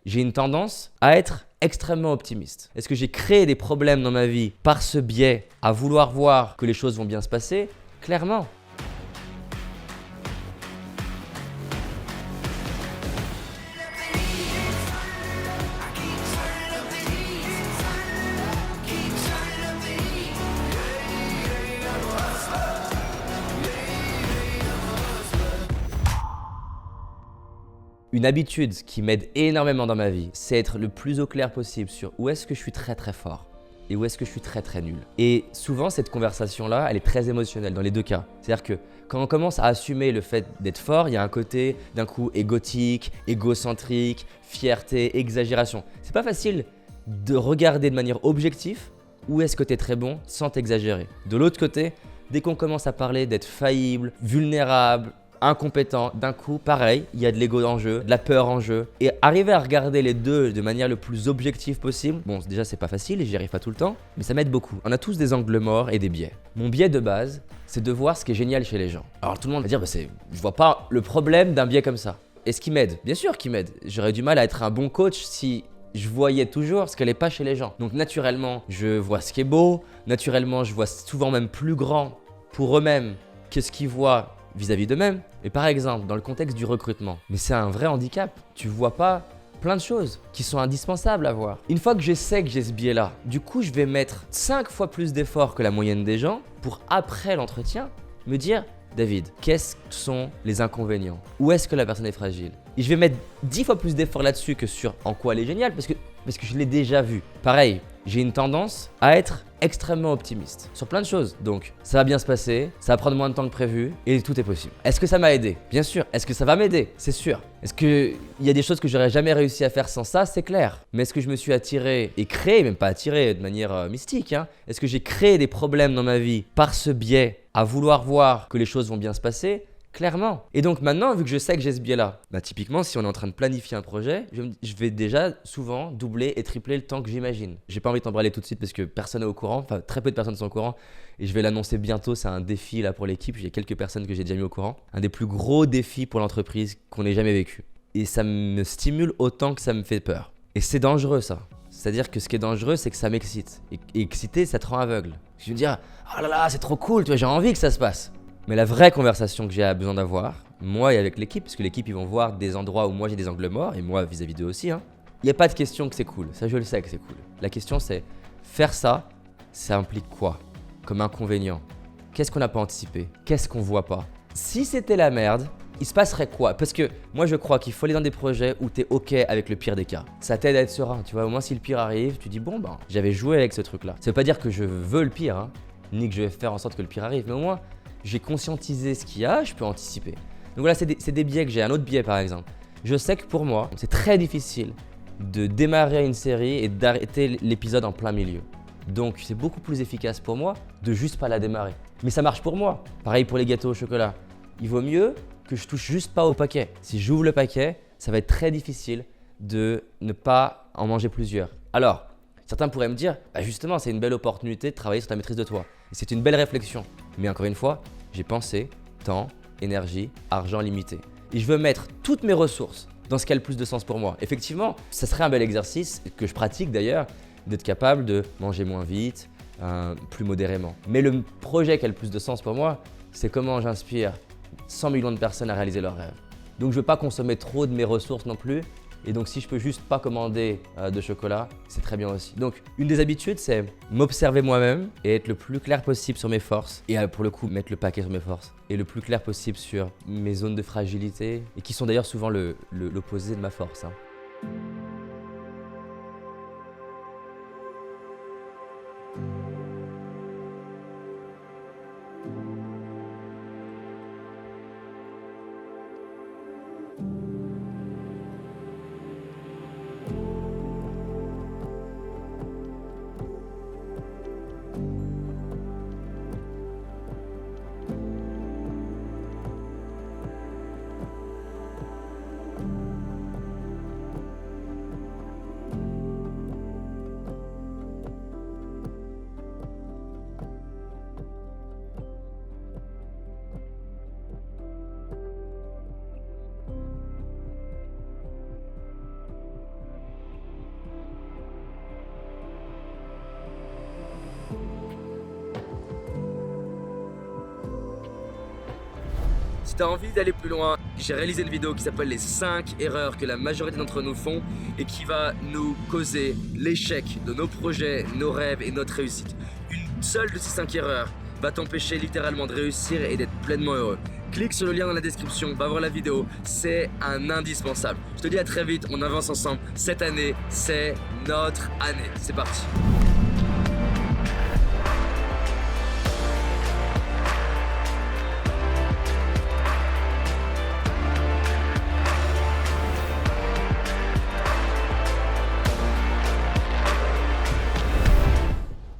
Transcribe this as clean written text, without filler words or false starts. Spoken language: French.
j'ai une tendance à être extrêmement optimiste. Est-ce que j'ai créé des problèmes dans ma vie par ce biais à vouloir voir que les choses vont bien se passer? Clairement. Une habitude qui m'aide énormément dans ma vie, c'est être le plus au clair possible sur où est-ce que je suis très très fort et où est-ce que je suis très très nul. Et souvent, cette conversation-là, elle est très émotionnelle dans les deux cas. C'est-à-dire que quand on commence à assumer le fait d'être fort, il y a un côté d'un coup égotique, égocentrique, fierté, exagération. C'est pas facile de regarder de manière objective où est-ce que tu es très bon sans t'exagérer. De l'autre côté, dès qu'on commence à parler d'être faillible, vulnérable, incompétent, d'un coup, pareil, il y a de l'ego en jeu, de la peur en jeu. Et arriver à regarder les deux de manière le plus objective possible, bon, déjà, c'est pas facile et j'y arrive pas tout le temps, mais ça m'aide beaucoup. On a tous des angles morts et des biais. Mon biais de base, c'est de voir ce qui est génial chez les gens. Alors tout le monde va dire, je vois pas le problème d'un biais comme ça. Est-ce qu'il m'aide? Bien sûr qu'il m'aide. J'aurais du mal à être un bon coach si je voyais toujours ce qu'elle n'est pas chez les gens. Donc naturellement, je vois ce qui est beau, naturellement, je vois souvent même plus grand pour eux-mêmes que ce qu'ils voient vis-à-vis d'eux-mêmes. Et par exemple, dans le contexte du recrutement, mais c'est un vrai handicap. Tu vois pas plein de choses qui sont indispensables à voir. Une fois que je sais que j'ai ce biais-là, du coup, je vais mettre 5 fois plus d'efforts que la moyenne des gens pour, après l'entretien, me dire « David, quels sont les inconvénients? Où est-ce que la personne est fragile ?» Et je vais mettre 10 fois plus d'efforts là-dessus que sur en quoi elle est géniale parce que je l'ai déjà vu. Pareil, j'ai une tendance à être extrêmement optimiste sur plein de choses. Donc, ça va bien se passer, ça va prendre moins de temps que prévu et tout est possible. Est-ce que ça m'a aidé? Bien sûr. Est-ce que ça va m'aider? C'est sûr. Est-ce qu'il y a des choses que j'aurais jamais réussi à faire sans ça? C'est clair. Mais est-ce que je me suis attiré et créé, même pas attiré de manière mystique, est-ce que j'ai créé des problèmes dans ma vie par ce biais à vouloir voir que les choses vont bien se passer? Clairement. Et donc maintenant, vu que je sais que j'ai ce biais-là, typiquement, si on est en train de planifier un projet, je vais déjà souvent doubler et tripler le temps que j'imagine. J'ai pas envie de t'embraler tout de suite parce que personne n'est au courant, enfin très peu de personnes sont au courant et je vais l'annoncer bientôt, c'est un défi là pour l'équipe, j'ai quelques personnes que j'ai déjà mis au courant. Un des plus gros défis pour l'entreprise qu'on ait jamais vécu. Et ça me stimule autant que ça me fait peur. Et c'est dangereux ça. C'est-à-dire que ce qui est dangereux, c'est que ça m'excite. Et excité, ça te rend aveugle. Je vais me dire, oh là là, c'est trop cool, tu vois, j'ai envie que ça se passe. Mais la vraie conversation que j'ai besoin d'avoir, moi et avec l'équipe, parce que l'équipe ils vont voir des endroits où moi j'ai des angles morts, et moi vis-à-vis d'eux aussi, il n'y a pas de question que c'est cool, ça je le sais que c'est cool. La question c'est, faire ça, ça implique quoi comme inconvénient? Qu'est-ce qu'on n'a pas anticipé? Qu'est-ce qu'on voit pas? Si c'était la merde, il se passerait quoi? Parce que moi je crois qu'il faut aller dans des projets où tu es ok avec le pire des cas. Ça t'aide à être serein, tu vois, au moins si le pire arrive, tu dis bon j'avais joué avec ce truc là. Ça veut pas dire que je veux le pire, ni que je vais faire en sorte que le pire arrive, mais au moins j'ai conscientisé ce qu'il y a, je peux anticiper. Donc voilà, c'est des biais que j'ai. Un autre biais par exemple. Je sais que pour moi, c'est très difficile de démarrer une série et d'arrêter l'épisode en plein milieu. Donc c'est beaucoup plus efficace pour moi de juste pas la démarrer. Mais ça marche pour moi. Pareil pour les gâteaux au chocolat. Il vaut mieux que je touche juste pas au paquet. Si j'ouvre le paquet, ça va être très difficile de ne pas en manger plusieurs. Alors, certains pourraient me dire, justement, c'est une belle opportunité de travailler sur ta maîtrise de toi. Et c'est une belle réflexion. Mais encore une fois, j'ai pensé, temps, énergie, argent limité. Et je veux mettre toutes mes ressources dans ce qui a le plus de sens pour moi. Effectivement, ça serait un bel exercice, que je pratique d'ailleurs, d'être capable de manger moins vite, plus modérément. Mais le projet qui a le plus de sens pour moi, c'est comment j'inspire 100 millions de personnes à réaliser leurs rêves. Donc je ne veux pas consommer trop de mes ressources non plus. Et donc si je peux juste pas commander de chocolat, c'est très bien aussi. Donc une des habitudes, c'est m'observer moi-même et être le plus clair possible sur mes forces. Et pour le coup, mettre le paquet sur mes forces. Et le plus clair possible sur mes zones de fragilité, et qui sont d'ailleurs souvent l'opposé de ma force. tu as envie d'aller plus loin, j'ai réalisé une vidéo qui s'appelle les 5 erreurs que la majorité d'entre nous font et qui va nous causer l'échec de nos projets, nos rêves et notre réussite. Une seule de ces 5 erreurs va t'empêcher littéralement de réussir et d'être pleinement heureux. Clique sur le lien dans la description, va voir la vidéo, c'est un indispensable. Je te dis à très vite, on avance ensemble. Cette année, c'est notre année. C'est parti.